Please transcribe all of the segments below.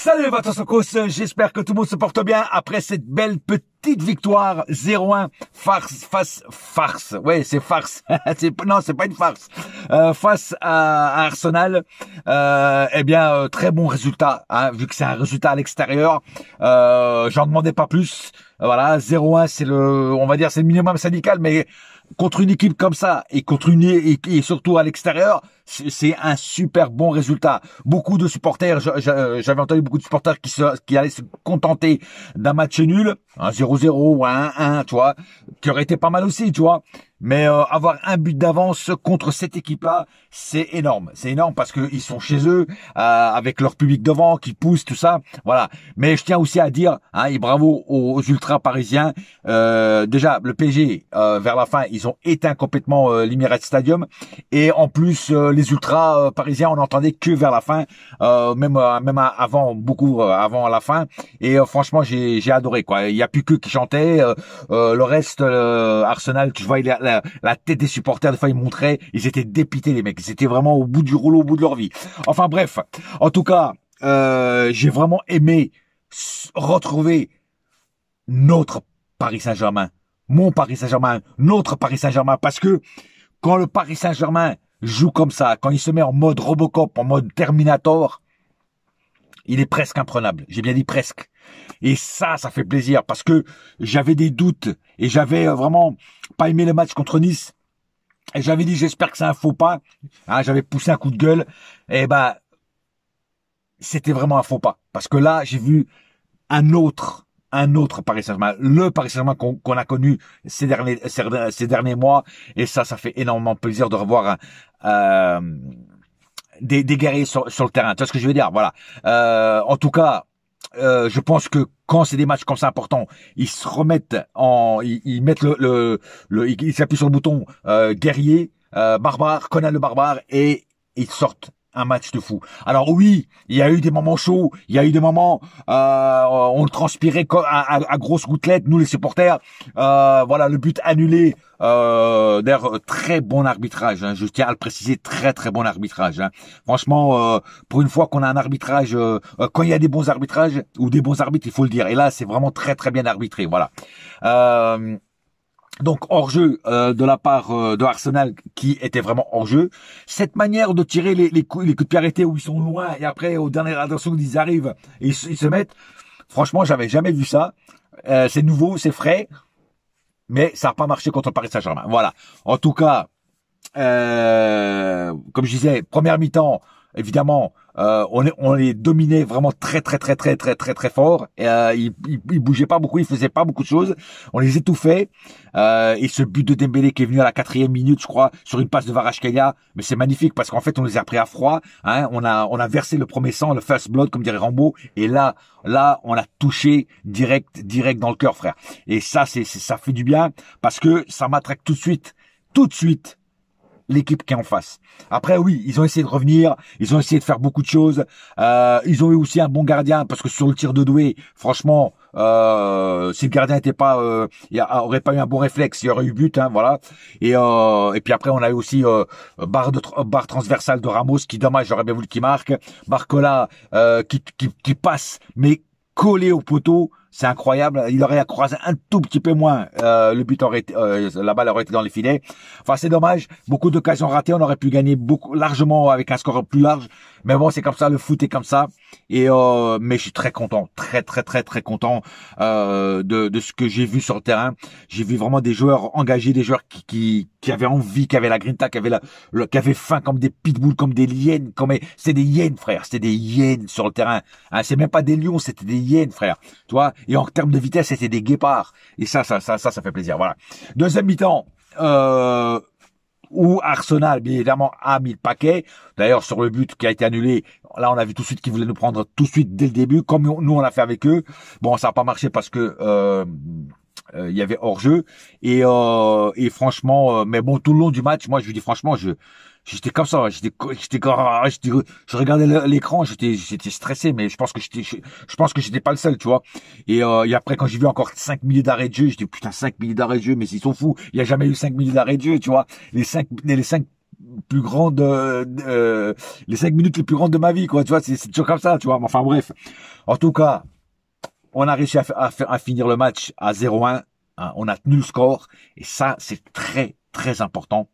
Salut votre Socos, j'espère que tout le monde se porte bien après cette belle petite victoire 0-1 farce. Ouais, c'est farce. Non, c'est pas une farce. Face à Arsenal. Très bon résultat, hein, vu que c'est un résultat à l'extérieur. J'en demandais pas plus. Voilà, 0-1, c'est on va dire, c'est le minimum syndical, mais contre une équipe comme ça et et surtout à l'extérieur, c'est un super bon résultat. Beaucoup de supporters, j'avais entendu beaucoup de supporters qui allaient se contenter d'un match nul, un 0-0 ou un 1-1, tu vois, qui aurait été pas mal aussi, tu vois. Mais avoir un but d'avance contre cette équipe-là, c'est énorme. C'est énorme parce que ils sont chez eux, avec leur public devant, qui pousse, tout ça. Voilà. Mais je tiens aussi à dire, hein, et bravo aux ultras parisiens. Déjà, le PSG, vers la fin, ils ont éteint complètement l'Emirates Stadium. Et en plus, les ultras parisiens, on n'entendait que vers la fin, même avant, beaucoup avant la fin. Et franchement, j'ai adoré, quoi. Il y a plus qu'eux qui chantaient. Le reste, Arsenal, tu vois, la tête des supporters, des fois, ils montraient, ils étaient dépités, les mecs. Ils étaient vraiment au bout du rouleau, au bout de leur vie. Enfin, bref. En tout cas, j'ai vraiment aimé retrouver notre Paris Saint-Germain. Mon Paris Saint-Germain. Notre Paris Saint-Germain. Parce que quand le Paris Saint-Germain joue comme ça, quand il se met en mode Robocop, en mode Terminator, il est presque imprenable. J'ai bien dit presque. Et ça fait plaisir parce que j'avais des doutes et j'avais vraiment pas aimé le match contre Nice. Et j'avais dit, j'espère que c'est un faux pas. Hein, j'avais poussé un coup de gueule. Et c'était vraiment un faux pas. Parce que là, j'ai vu un autre Paris Saint-Germain. Le Paris Saint-Germain qu'on a connu ces derniers mois. Et ça fait énormément plaisir de revoir des guerriers sur le terrain. Tu vois ce que je veux dire? Voilà. En tout cas, je pense que quand c'est des matchs comme ça importants, ils se remettent ils mettent ils s'appuient sur le bouton guerrier, barbare, Conan le barbare, et ils sortent un match de fou. Alors oui, il y a eu des moments chauds, il y a eu des moments on transpirait à grosses gouttelettes, nous les supporters. Voilà, le but annulé. D'ailleurs, très bon arbitrage, hein, je tiens à le préciser, très très bon arbitrage. Hein. Franchement, pour une fois qu'on a un arbitrage, quand il y a des bons arbitrages ou des bons arbitres, il faut le dire. Et là, c'est vraiment très très bien arbitré. Voilà. Donc hors-jeu de la part de Arsenal qui était vraiment hors-jeu. Cette manière de tirer les coups de pied arrêtés où ils sont loin et après aux dernières attentions ils arrivent et ils se mettent. Franchement, j'avais jamais vu ça. C'est nouveau, c'est frais, mais ça n'a pas marché contre Paris Saint-Germain. Voilà. En tout cas, comme je disais, première mi-temps, évidemment, on les dominait vraiment très fort. Et, ils bougeaient pas beaucoup, ils faisaient pas beaucoup de choses. On les étouffait. Et ce but de Dembélé qui est venu à la 4e minute, je crois, sur une passe de Kvaratskhelia, mais c'est magnifique parce qu'en fait on les a pris à froid. Hein, on a versé le premier sang, le first blood comme dirait Rambo. Et là, on a touché direct dans le cœur, frère. Et ça fait du bien parce que ça m'attraque tout de suite. L'équipe qui est en face. Après, oui, ils ont essayé de revenir, ils ont essayé de faire beaucoup de choses. Ils ont eu aussi un bon gardien parce que sur le tir de Doué, franchement, si le gardien aurait pas eu un bon réflexe, il y aurait eu but, hein, voilà. Et puis après, on a eu aussi barre transversale de Ramos qui, dommage, j'aurais bien voulu qu'il marque. Barcola qui passe, mais collé au poteau. C'est incroyable. Il aurait croisé un tout petit peu moins. Le but la balle aurait été dans les filets. Enfin, c'est dommage. Beaucoup d'occasions ratées. On aurait pu gagner largement avec un score plus large. Mais bon, c'est comme ça. Le foot est comme ça. Et mais je suis très content, très content de ce que j'ai vu sur le terrain. J'ai vu vraiment des joueurs engagés, des joueurs qui avaient envie, qui avaient la grinta, qui avaient faim comme des pitbulls, comme des hyènes. C'est des hyènes, frère. C'était des hyènes sur le terrain. Hein, c'est même pas des lions, c'était des hyènes, frère. Tu vois. Et en termes de vitesse, c'était des guépards. Et ça fait plaisir. Voilà. Deuxième mi-temps, où Arsenal, bien évidemment, a mis le paquet. D'ailleurs, sur le but qui a été annulé, là, on a vu tout de suite qu'ils voulaient nous prendre tout de suite dès le début, comme nous, on l'a fait avec eux. Bon, ça n'a pas marché parce que il y avait hors-jeu. Et franchement, mais bon, tout le long du match, moi, je lui dis franchement, j'étais comme ça, je regardais l'écran, j'étais stressé, mais je pense que j'étais pas le seul, tu vois. Et après, quand j'ai vu encore 5 minutes d'arrêt de jeu, je dis putain, 5 minutes d'arrêt de jeu, mais ils sont fous. Il y a jamais eu 5 minutes d'arrêt de jeu, tu vois. Les 5 plus grandes, les 5 minutes les plus grandes de ma vie, quoi. Tu vois, c'est toujours comme ça, tu vois. Enfin bref. En tout cas, on a réussi à finir le match à 0-1. Hein, on a tenu le score et ça, c'est très très important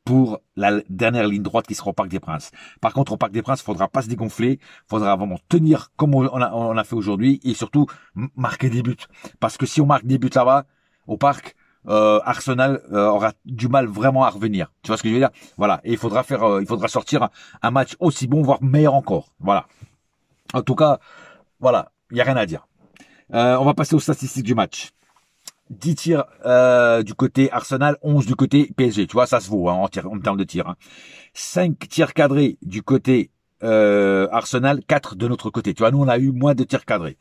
pour la dernière ligne droite qui sera au Parc des Princes. Par contre, au Parc des Princes, il faudra pas se dégonfler, il faudra vraiment tenir comme on a fait aujourd'hui et surtout marquer des buts. Parce que si on marque des buts là-bas, au Parc, Arsenal aura du mal vraiment à revenir. Tu vois ce que je veux dire? Voilà. Et il faudra sortir un match aussi bon, voire meilleur encore. Voilà. En tout cas, voilà. Il y a rien à dire. On va passer aux statistiques du match. 10 tirs du côté Arsenal, 11 du côté PSG. Tu vois, ça se vaut hein, en termes de tirs. Hein. 5 tirs cadrés du côté Arsenal, 4 de notre côté. Tu vois, nous, on a eu moins de tirs cadrés.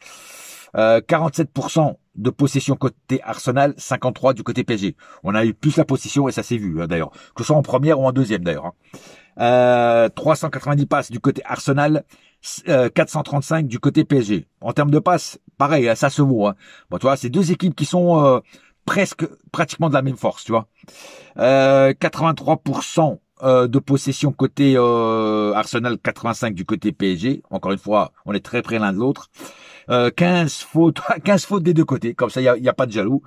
47% de possession côté Arsenal, 53 du côté PSG. On a eu plus la possession et ça s'est vu hein, d'ailleurs. Que ce soit en première ou en deuxième d'ailleurs. Hein. 390 passes du côté Arsenal, 435 du côté PSG. En termes de passes, pareil, ça se vaut. Hein. Bon, tu vois, c'est deux équipes qui sont pratiquement de la même force, tu vois. 83% de possession côté Arsenal, 85 du côté PSG. Encore une fois, on est très près l'un de l'autre. 15 fautes des deux côtés, comme ça il y a pas de jaloux.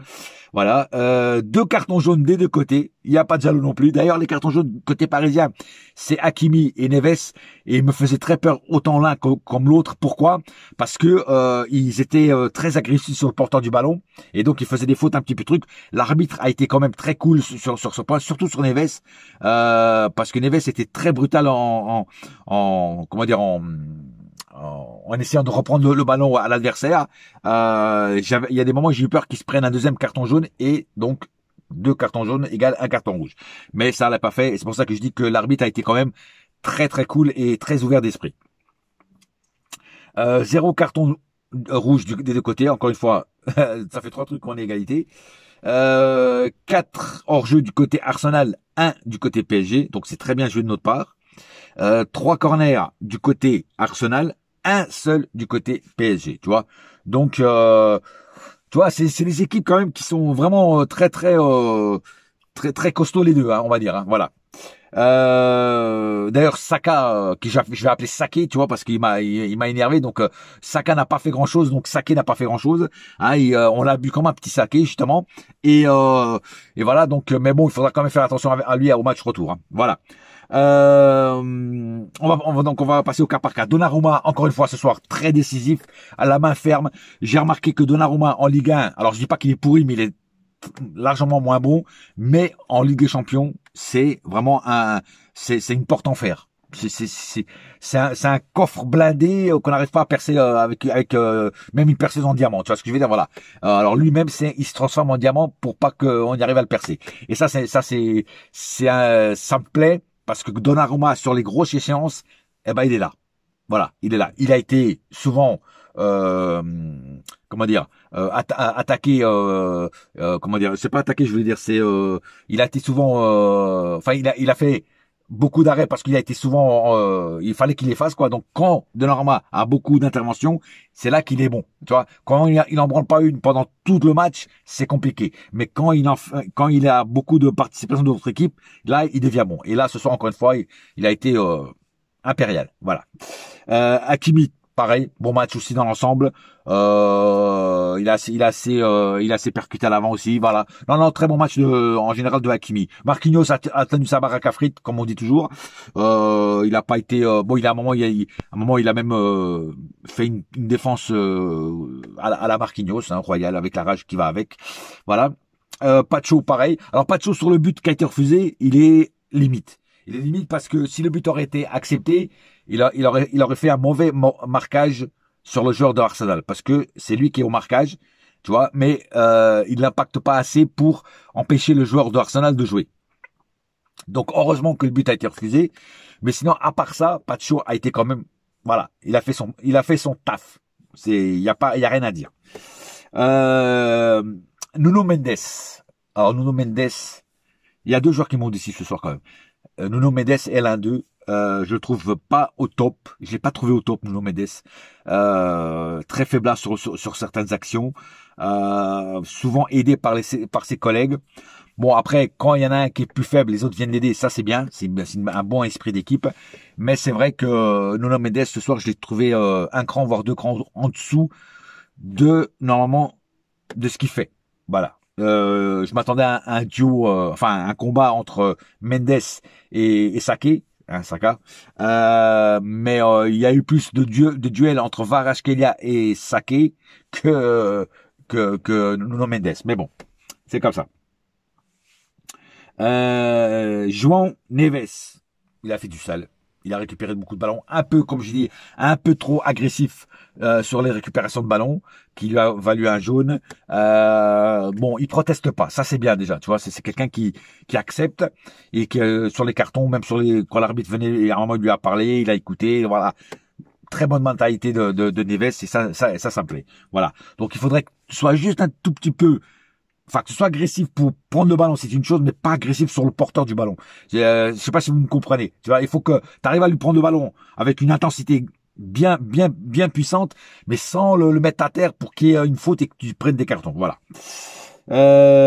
Voilà, 2 cartons jaunes des deux côtés, il y a pas de jaloux non plus. D'ailleurs, les cartons jaunes côté parisien, c'est Hakimi et Neves et ils me faisaient très peur autant l'un comme l'autre. Pourquoi? Parce que ils étaient très agressifs sur le porteur du ballon et donc ils faisaient des fautes un petit peu trucs. L'arbitre a été quand même très cool sur ce point, surtout sur Neves parce que Neves était très brutal en essayant de reprendre le ballon à l'adversaire. Il y a des moments où j'ai eu peur qu'ils se prennent un deuxième carton jaune et donc 2 cartons jaunes égale 1 carton rouge. Mais ça l'a pas fait et c'est pour ça que je dis que l'arbitre a été quand même très très cool et très ouvert d'esprit. 0 carton rouge des deux côtés. Encore une fois, ça fait 3 trucs qu'on est égalité. 4 hors-jeu du côté Arsenal, 1 du côté PSG. Donc c'est très bien joué de notre part. 3 corners du côté Arsenal, 1 seul du côté PSG, tu vois. Donc, tu vois, c'est des équipes quand même qui sont vraiment très très costauds les deux, hein, on va dire. Hein, voilà. D'ailleurs, Saka, je vais appeler Saké, tu vois, parce qu'il m'a énervé. Donc, Saka n'a pas fait grand chose, donc Saké n'a pas fait grand chose. Hein, on l'a bu comme un petit Saké justement. Et voilà. Donc, mais bon, il faudra quand même faire attention à lui au match retour. Hein, voilà. On va passer au cas par cas. Donnarumma, encore une fois ce soir, très décisif, à la main ferme. J'ai remarqué que Donnarumma en Ligue 1, alors je dis pas qu'il est pourri, mais il est largement moins bon, mais en Ligue des Champions, c'est vraiment c'est une porte en fer. C'est un coffre blindé qu'on n'arrive pas à percer avec même une perceuse en diamant. Tu vois ce que je veux dire? Voilà. Alors lui-même, il se transforme en diamant pour pas qu'on y arrive à le percer. Et ça me plaît. Parce que Donnarumma, sur les grosses échéances, eh ben, il est là. Voilà, il est là. Il a été souvent, attaqué, c'est pas attaqué, je veux dire, il a été souvent, il a fait beaucoup d'arrêts parce qu'il a été souvent, il fallait qu'il les fasse, quoi. Donc, quand Donnarumma a beaucoup d'interventions, c'est là qu'il est bon. Tu vois, quand il en branle pas une pendant tout le match, c'est compliqué. Mais quand il a beaucoup de participation d'autres équipes, là, il devient bon. Et là, ce soir, encore une fois, il a été impérial. Voilà. Hakimi, pareil, bon match aussi dans l'ensemble. Il a assez percuté à l'avant aussi. Voilà. Non, très bon match en général de Hakimi. Marquinhos a tenu sa baraque à frites, comme on dit toujours. Il a pas été il a un moment, il a même fait une défense à la Marquinhos, hein, royal, avec la rage qui va avec. Voilà. Pacho, pareil. Alors Pacho, sur le but qui a été refusé, il est limite. Il est limite parce que si le but aurait été accepté, il aurait fait un mauvais marquage sur le joueur de Arsenal parce que c'est lui qui est au marquage, tu vois, mais il n'impacte pas assez pour empêcher le joueur de Arsenal de jouer. Donc heureusement que le but a été refusé, mais sinon à part ça, Pacho a été quand même, voilà, il a fait son taf. Il y a rien à dire. Nuno Mendes. Alors Nuno Mendes, il y a 2 joueurs qui m'ont déçu ce soir quand même. Nuno Mendes est l'un d'eux. Je le trouve pas au top. Je l'ai pas trouvé au top, Nuno Mendes. Très faiblard sur certaines actions. Souvent aidé par ses collègues. Bon, après, quand il y en a un qui est plus faible, les autres viennent l'aider. Ça, c'est bien. C'est un bon esprit d'équipe. Mais c'est vrai que Nuno Mendes, ce soir, je l'ai trouvé un cran, voire deux crans en dessous normalement, de ce qu'il fait. Voilà. Je m'attendais à un duo, enfin, un combat entre Mendes et Sake. Hein, Saka. Mais il y a eu plus de duels entre Kvaratskhelia et Sake que Nuno Mendes. Mais bon, c'est comme ça. João Neves, il a fait du sale. Il a récupéré beaucoup de ballons, un peu, comme je dis, un peu trop agressif sur les récupérations de ballons, qui lui a valu un jaune. Bon, il proteste pas, ça c'est bien déjà, tu vois, c'est quelqu'un qui accepte et qui sur les cartons, même quand l'arbitre venait, à un moment il lui a parlé, il a écouté, voilà. Très bonne mentalité de Neves et ça me plaît. Voilà. Donc il faudrait que tu sois juste un tout petit peu. Enfin, que tu sois agressif pour prendre le ballon, c'est une chose, mais pas agressif sur le porteur du ballon. Je sais pas si vous me comprenez. Tu vois, il faut que tu arrives à lui prendre le ballon avec une intensité bien puissante, mais sans le mettre à terre pour qu'il y ait une faute et que tu prennes des cartons. Voilà.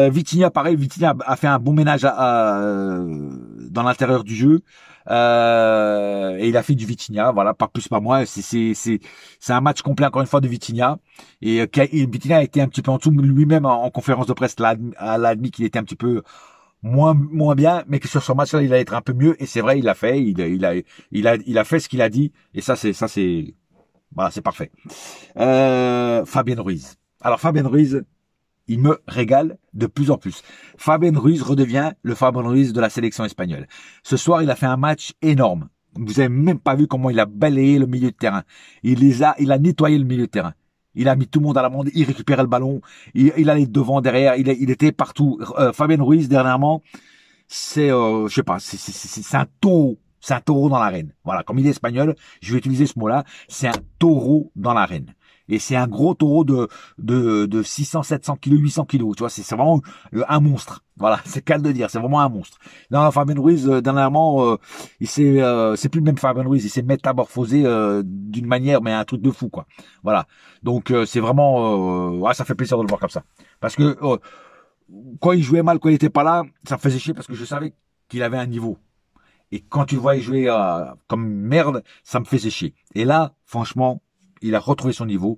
Vitinha, pareil, Vitinha a fait un bon ménage dans l'intérieur du jeu. Et il a fait du Vitinha, voilà, pas plus pas moins. C'est un match complet encore une fois de Vitinha. Et Vitinha a été un petit peu en dessous lui-même en conférence de presse. L'a admis qu'il était un petit peu moins bien, mais que sur ce match-là il allait être un peu mieux. Et c'est vrai, il l'a fait. Il a fait ce qu'il a dit. Et ça c'est voilà, c'est parfait. Fabien Ruiz. Alors Fabien Ruiz, il me régale de plus en plus. Fabien Ruiz redevient le Fabien Ruiz de la sélection espagnole. Ce soir, il a fait un match énorme. Vous avez même pas vu comment il a balayé le milieu de terrain. Il a nettoyé le milieu de terrain. Il a mis tout le monde à l'amende. Il récupérait le ballon. Il allait devant, derrière. Il était partout. Fabien Ruiz, dernièrement, c'est, je sais pas, c'est un taureau. C'est un taureau dans l'arène. Voilà. Comme il est espagnol, je vais utiliser ce mot-là. C'est un taureau dans l'arène. Et c'est un gros taureau de 600, 700 kilos, 800 kilos. Tu vois, c'est vraiment un monstre. Voilà, c'est calme de dire, c'est vraiment un monstre. Non, Fabien Ruiz, dernièrement, c'est plus le même Fabien Ruiz, il s'est métamorphosé d'une manière, mais un truc de fou, quoi. Voilà. Donc c'est vraiment, ouais, ça fait plaisir de le voir comme ça. Parce que quand il jouait mal, quand il était pas là, ça me faisait chier parce que je savais qu'il avait un niveau. Et quand tu le voyais jouer comme merde, ça me faisait chier. Et là, franchement, il a retrouvé son niveau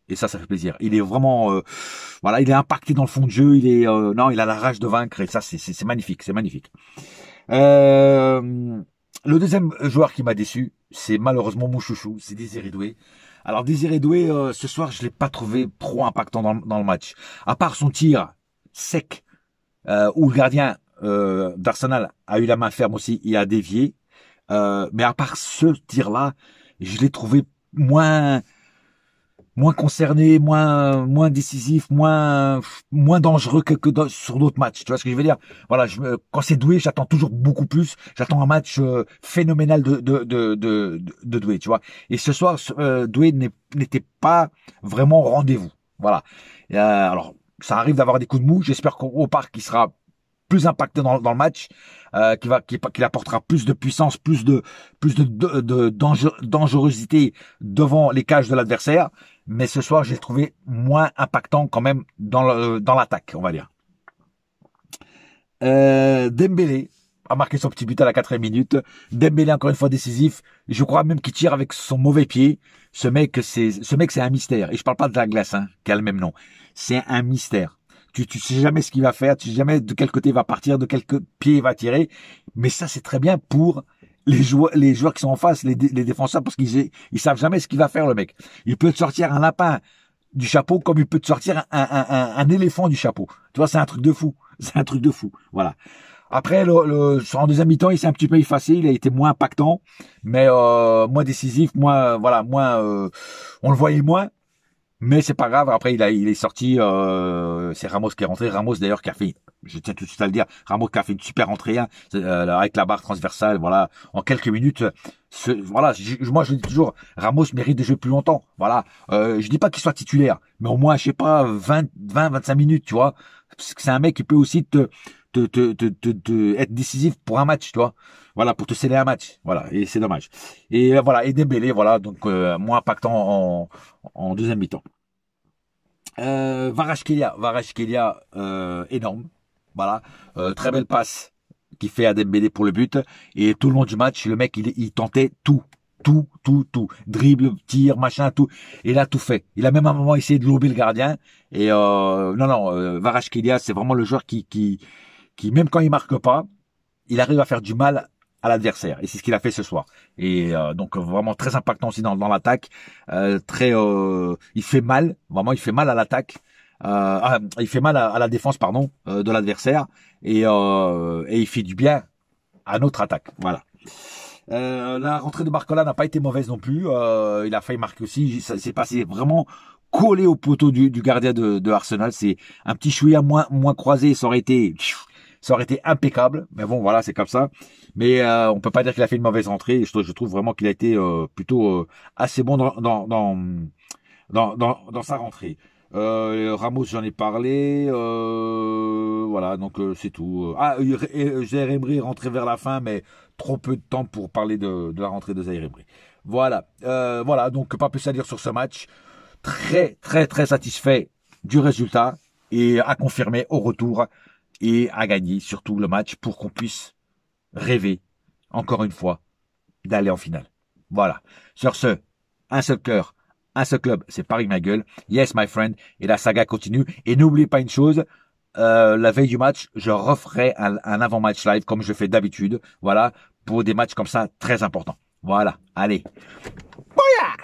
et ça fait plaisir. Il est vraiment, voilà, il est impacté dans le fond de jeu. Non, il a la rage de vaincre et ça, c'est magnifique, c'est magnifique. Le deuxième joueur qui m'a déçu, c'est malheureusement mon chouchou, c'est Désiré Doué. Alors Désiré Doué, ce soir, je l'ai pas trouvé trop impactant dans le match. À part son tir sec, où le gardien d'Arsenal a eu la main ferme aussi, il a dévié. Mais à part ce tir-là, je l'ai trouvé moins concerné, moins décisif, moins dangereux que sur d'autres matchs. Tu vois ce que je veux dire? Voilà, quand c'est Doué, j'attends toujours beaucoup plus. J'attends un match phénoménal de Doué, tu vois. Et ce soir, Doué n'était pas vraiment au rendez-vous. Voilà. Alors, ça arrive d'avoir des coups de mou. J'espère qu'au parc, il sera plus impacté dans le match, qu'il apportera plus de puissance, plus de dangerosité devant les cages de l'adversaire. Mais ce soir, j'ai trouvé moins impactant quand même dans l'attaque, on va dire. Dembélé a marqué son petit but à la 4e minute. Dembélé encore une fois décisif. Je crois même qu'il tire avec son mauvais pied. Ce mec, c'est un mystère. Et je parle pas de la glace, hein, qui a le même nom. C'est un mystère. Tu sais jamais ce qu'il va faire, tu sais jamais de quel côté il va partir, de quel pied il va tirer. Mais ça, c'est très bien pour les joueurs qui sont en face, les défenseurs, parce qu'ils savent jamais ce qu'il va faire, le mec. Il peut te sortir un lapin du chapeau comme il peut te sortir un éléphant du chapeau. Tu vois, c'est un truc de fou. C'est un truc de fou. Voilà. Après, en deuxième mi-temps, il s'est un petit peu effacé, il a été moins impactant, mais moins décisif, on le voyait moins. Mais c'est pas grave. Après, il est sorti. C'est Ramos qui est rentré. Ramos d'ailleurs qui a fait. Je tiens tout de suite à le dire. Ramos qui a fait une super entrée, hein, avec la barre transversale. Voilà, en quelques minutes. Voilà. Moi, je le dis toujours. Ramos mérite de jouer plus longtemps. Voilà. Je dis pas qu'il soit titulaire, mais au moins, je sais pas, 25 minutes, tu vois. Parce que c'est un mec qui peut aussi être décisif pour un match, tu vois. Voilà, pour te sceller un match. Voilà, et c'est dommage. Et voilà, et Dembélé, voilà, donc moins impactant en deuxième mi-temps. Kvaratskhelia, énorme. Voilà, très belle passe qui fait à Dembélé pour le but. Et tout le long du match, le mec, il tentait tout. Tout. Dribble, tir, machin, tout. Et il a tout fait. Il a même à un moment essayé de lober le gardien. Et Kvaratskhelia, c'est vraiment le joueur qui, même quand il marque pas, il arrive à faire du mal à l'adversaire. Et c'est ce qu'il a fait ce soir. Et donc vraiment très impactant aussi dans l'attaque. Il fait mal. Vraiment, il fait mal à l'attaque. Il fait mal à la défense, pardon, de l'adversaire. Et il fait du bien à notre attaque. Voilà. La rentrée de Barcola n'a pas été mauvaise non plus. Il a failli marquer aussi. Ça s'est passé vraiment collé au poteau du gardien de Arsenal. C'est un petit chouïa moins croisé. Ça aurait été impeccable. Mais bon, voilà, c'est comme ça. Mais on peut pas dire qu'il a fait une mauvaise rentrée. Je trouve vraiment qu'il a été plutôt assez bon dans sa rentrée. Ramos, j'en ai parlé. Voilà, donc c'est tout. Zaïre Emery est rentré vers la fin, mais trop peu de temps pour parler de la rentrée de Zaïre Emery. Voilà, donc pas plus à dire sur ce match. Très, très, très satisfait du résultat et à confirmer au retour et à gagner surtout le match pour qu'on puisse rêver, encore une fois, d'aller en finale. Voilà. Sur ce, un seul cœur, un seul club, c'est Paris ma gueule. Yes, my friend. Et la saga continue. Et n'oubliez pas une chose, la veille du match, je referai un avant-match live comme je fais d'habitude. Voilà, pour des matchs comme ça très importants. Voilà, allez. Bouya!